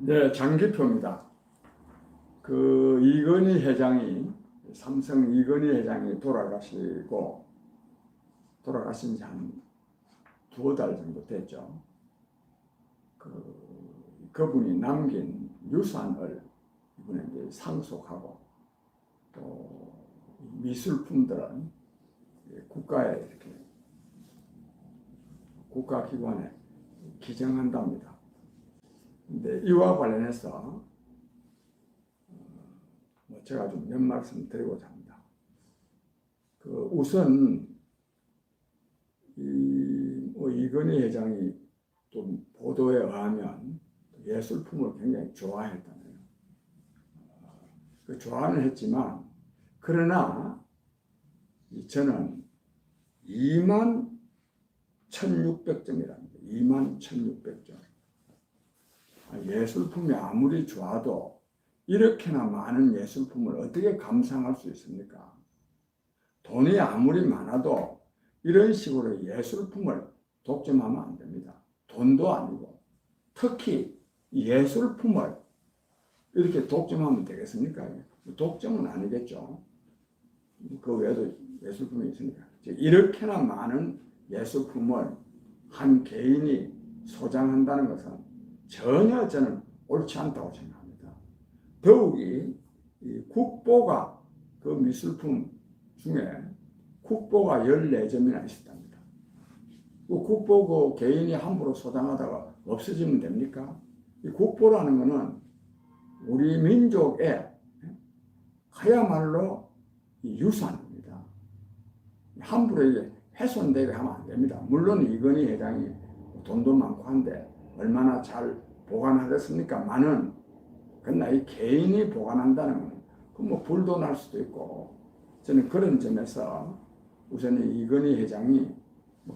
네, 장기표입니다. 그 이건희 회장이 삼성 이건희 회장이 돌아가신 지 한 두어 달 정도 됐죠. 그분이 남긴 유산을 이번에 이제 상속하고 또 미술품들은 국가에 이렇게 국가기관에 기증한답니다. 근데 이와 관련해서 제가 좀 몇 말씀 드리고자 합니다. 우선 이건희 회장이 좀 보도에 의하면 예술품을 굉장히 좋아했다네요. 좋아는 했지만 그러나 저는 21,600점이랍니다. 21,600점. 예술품이 아무리 좋아도 이렇게나 많은 예술품을 어떻게 감상할 수 있습니까? 돈이 아무리 많아도 이런 식으로 예술품을 독점하면 안 됩니다. 돈도 아니고 특히 예술품을 이렇게 독점하면 되겠습니까? 독점은 아니겠죠. 그 외에도 예술품이 있으니까. 이렇게나 많은 예술품을 한 개인이 소장한다는 것은 전혀 저는 옳지 않다고 생각합니다. 더욱이 국보가 그 미술품 중에 국보가 14점이나 있었답니다. 그 국보 그 개인이 함부로 소장하다가 없어지면 됩니까? 이 국보라는 것은 우리 민족의 그야말로 유산입니다. 함부로 이게 훼손되게 하면 안 됩니다. 물론 이건희 회장이 돈도 많고 한데 얼마나 잘 보관하겠습니까만은 그러나 이 개인이 보관한다는 건 뭐 불도 날 수도 있고 저는 그런 점에서 우선 이건희 회장이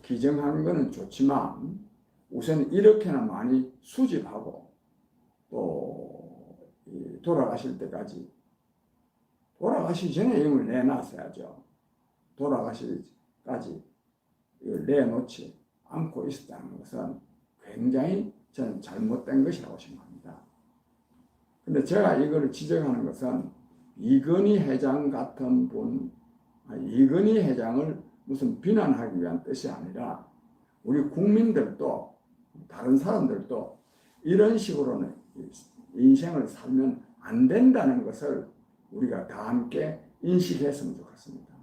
기증하는 것은 좋지만 우선 이렇게나 많이 수집하고 또 돌아가실 때까지 돌아가시기 전에 이걸 내놨어야죠. 돌아가시기까지 이걸 내놓지 않고 있었다는 것은 굉장히 저는 잘못된 것이라고 생각합니다. 근데 제가 이걸 지적하는 것은 이건희 회장 같은 이건희 회장을 무슨 비난하기 위한 뜻이 아니라 우리 국민들도 다른 사람들도 이런 식으로는 인생을 살면 안 된다는 것을 우리가 다 함께 인식했으면 좋겠습니다.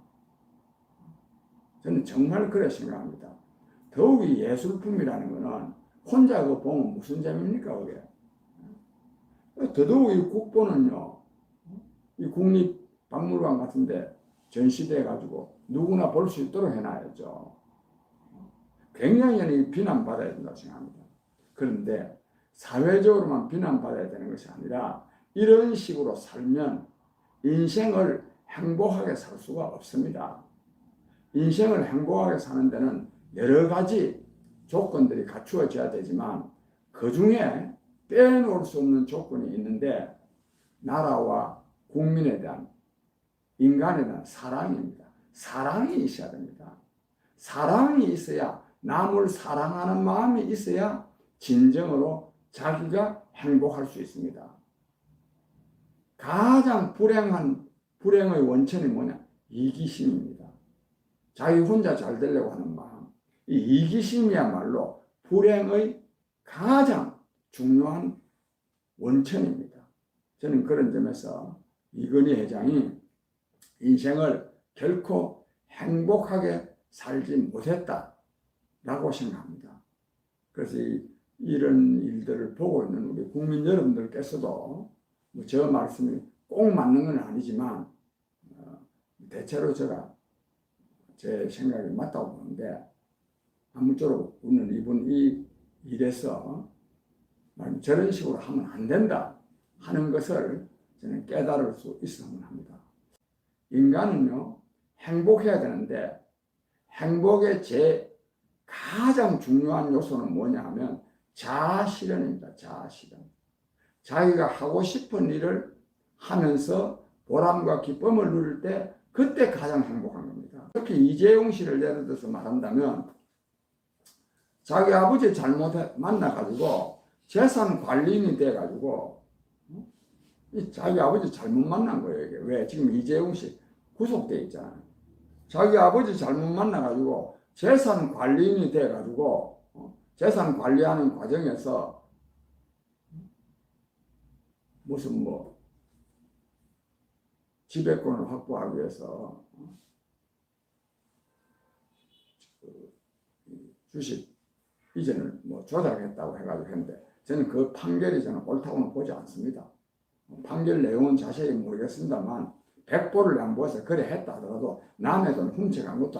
저는 정말 그래 생각합니다. 더욱이 예술품이라는 것은 혼자 그거 보면 무슨 재미입니까 그게? 더더욱 이 국보는요, 이 국립박물관 같은데 전시돼 가지고 누구나 볼 수 있도록 해놔야죠. 굉장히 비난받아야 된다고 생각합니다. 그런데 사회적으로만 비난받아야 되는 것이 아니라 이런 식으로 살면 인생을 행복하게 살 수가 없습니다. 인생을 행복하게 사는 데는 여러 가지 조건들이 갖추어져야 되지만 그 중에 빼놓을 수 없는 조건이 있는데 나라와 국민에 대한 인간에 대한 사랑입니다. 사랑이 있어야 됩니다. 사랑이 있어야 남을 사랑하는 마음이 있어야 진정으로 자기가 행복할 수 있습니다. 가장 불행의 원천이 뭐냐? 이기심입니다. 자기 혼자 잘 되려고 하는 마음. 이 이기심이야말로 불행의 가장 중요한 원천입니다. 저는 그런 점에서 이건희 회장이 인생을 결코 행복하게 살지 못했다라고 생각합니다. 그래서 이런 일들을 보고 있는 우리 국민 여러분들께서도 저 말씀이 꼭 맞는 건 아니지만 대체로 제가 제 생각이 맞다고 보는데 아무쪼록 우리는 이번 이 일에서 저런 식으로 하면 안 된다 하는 것을 저는 깨달을 수 있었으면 합니다. 인간은요 행복해야 되는데 행복의 가장 중요한 요소는 뭐냐 하면 자아실현입니다. 자아실현. 자기가 하고 싶은 일을 하면서 보람과 기쁨을 누릴 때 그때 가장 행복한 겁니다. 특히 이재용 씨를 예를 들어서 말한다면 자기 아버지 잘못 만나가지고 재산 관리인이 돼가지고 자기 아버지 잘못 만난 거예요. 이게. 왜? 지금 이재용 씨 구속돼 있잖아요. 자기 아버지 잘못 만나가지고 재산 관리인이 돼가지고 재산 관리하는 과정에서 무슨 뭐 지배권을 확보하기 위해서 주식 이전을 뭐 조작했다고 해가지고 했는데 저는 그 판결이 저는 옳다고는 보지 않습니다. 판결 내용은 자세히 모르겠습니다만 백보를 양보해서 그래 했다 하더라도 남의 돈 훔쳐간 것도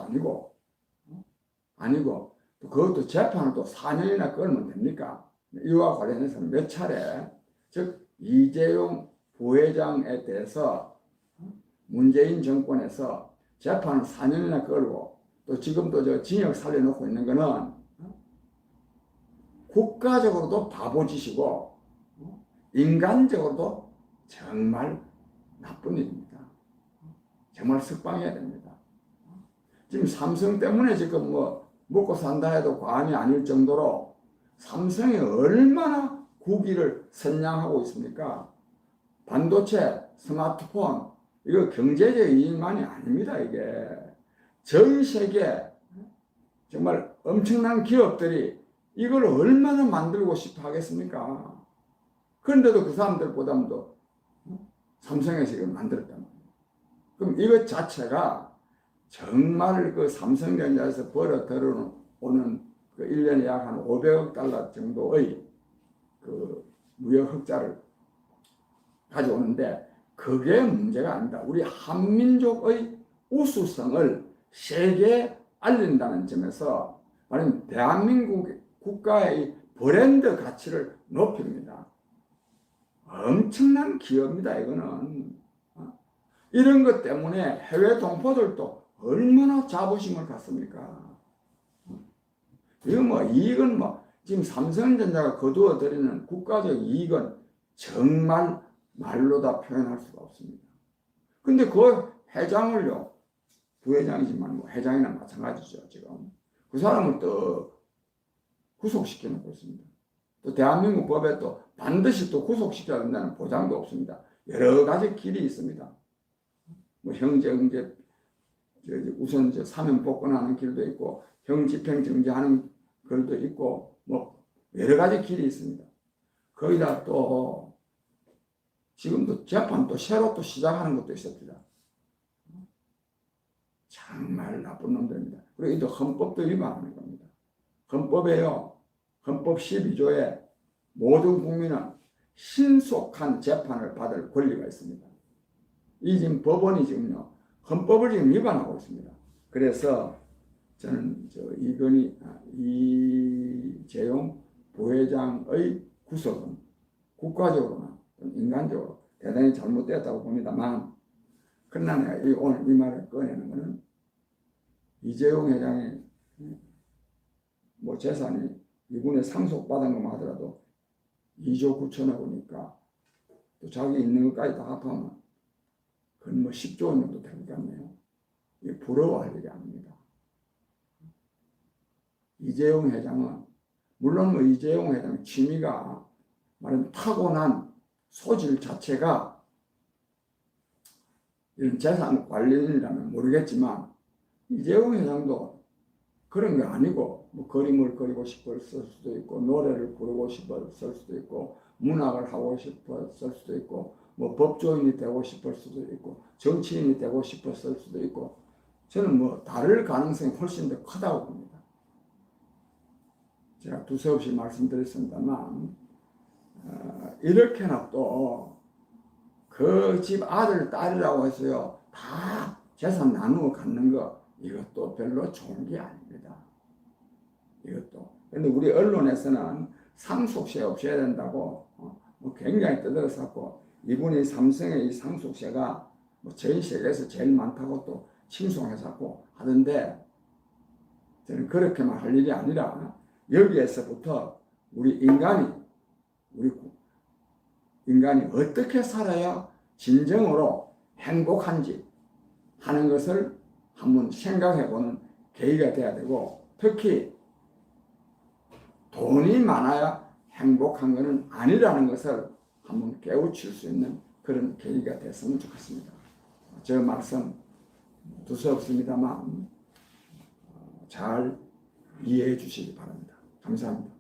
아니고 또 그것도 재판을 또 4년이나 끌면 됩니까? 이와 관련해서는 몇 차례 즉 이재용 부회장에 대해서 문재인 정권에서 재판을 4년이나 끌고 또 지금도 저 징역 살려놓고 있는 거는 국가적으로도 바보짓이고 인간적으로도 정말 나쁜 일입니다. 정말 석방해야 됩니다. 지금 삼성 때문에 지금 뭐 먹고 산다 해도 과언이 아닐 정도로 삼성이 얼마나 국위를 선양하고 있습니까? 반도체, 스마트폰 이거 경제적 이익만이 아닙니다. 이게 전 세계 정말 엄청난 기업들이 이걸 얼마나 만들고 싶어 하겠습니까? 그런데도 그 사람들보다도 삼성에서 이걸 만들었단 말이에요. 그럼 이것 자체가 정말 그 삼성전자에서 벌어 들어오는 그 1년에 약 한 500억 달러 정도의 그 무역 흑자를 가져오는데 그게 문제가 아니다. 우리 한민족의 우수성을 세계에 알린다는 점에서 말하면 대한민국 국가의 브랜드 가치를 높입니다. 엄청난 기업입니다. 이거는 이런 것 때문에 해외 동포들도 얼마나 자부심을 갖습니까? 이거 뭐 이익은 뭐 지금 삼성전자가 거두어들이는 국가적 이익은 정말 말로 다 표현할 수가 없습니다. 근데 그 회장을요, 부회장이지만 뭐 회장이나 마찬가지죠. 지금 그 사람을 또 구속시켜 놓고 있습니다. 또 대한민국 법에 또 반드시 또 구속시켜야 된다는 보장도 없습니다. 여러 가지 길이 있습니다. 뭐 형제, 응제, 우선 사면 복권하는 길도 있고 형 집행정지하는 길도 있고 뭐 여러 가지 길이 있습니다. 거기다 또 지금도 재판 또 새로 또 시작하는 것도 있습니다. 정말 나쁜 놈들입니다. 그리고 또 헌법도 위반하는 겁니다. 헌법에요. 헌법 12조에 모든 국민은 신속한 재판을 받을 권리가 있습니다. 이 지금 법원이 지금요. 헌법을 지금 위반하고 있습니다. 그래서 저는 이재용 부회장의 구속은 국가적으로나 인간적으로 대단히 잘못되었다고 봅니다만 그러나 내가 오늘 이 말을 꺼내는 것은 이재용 회장의 뭐 재산이 이분의 상속받은 것만 하더라도 2조 9천억 원이니까 또 자기 있는 것까지 다 합하면 그건 뭐 10조 원 정도 될 것 같네요. 이게 부러워할 일이 아닙니다. 이재용 회장은 물론 뭐 이재용 회장 취미가 말하면 타고난 소질 자체가 이런 재산 관리인이라면 모르겠지만 이재용 회장도 그런 게 아니고 뭐 그림을 그리고 싶었을 수도 있고 노래를 부르고 싶었을 수도 있고 문학을 하고 싶었을 수도 있고 뭐 법조인이 되고 싶을 수도 있고 정치인이 되고 싶었을 수도 있고 저는 뭐 다를 가능성이 훨씬 더 크다고 봅니다. 제가 두서없이 말씀드렸습니다만 이렇게나 또 그 집 아들 딸이라고 해서요 다 재산 나누어 갖는 거 이것도 별로 좋은 게 아닙니다. 이것도. 근데 우리 언론에서는 상속세 없애야 된다고 뭐 굉장히 떠들었었고 이분이 삼성의 이 상속세가 뭐 전 세계에서 제일 많다고 또 칭송했었고 하던데 저는 그렇게만 할 일이 아니라 여기에서부터 우리 인간이 어떻게 살아야 진정으로 행복한지 하는 것을 한번 생각해보는 계기가 돼야 되고 특히 돈이 많아야 행복한 것은 아니라는 것을 한번 깨우칠 수 있는 그런 계기가 됐으면 좋겠습니다. 저 말씀 두서없습니다만 잘 이해해 주시기 바랍니다. 감사합니다.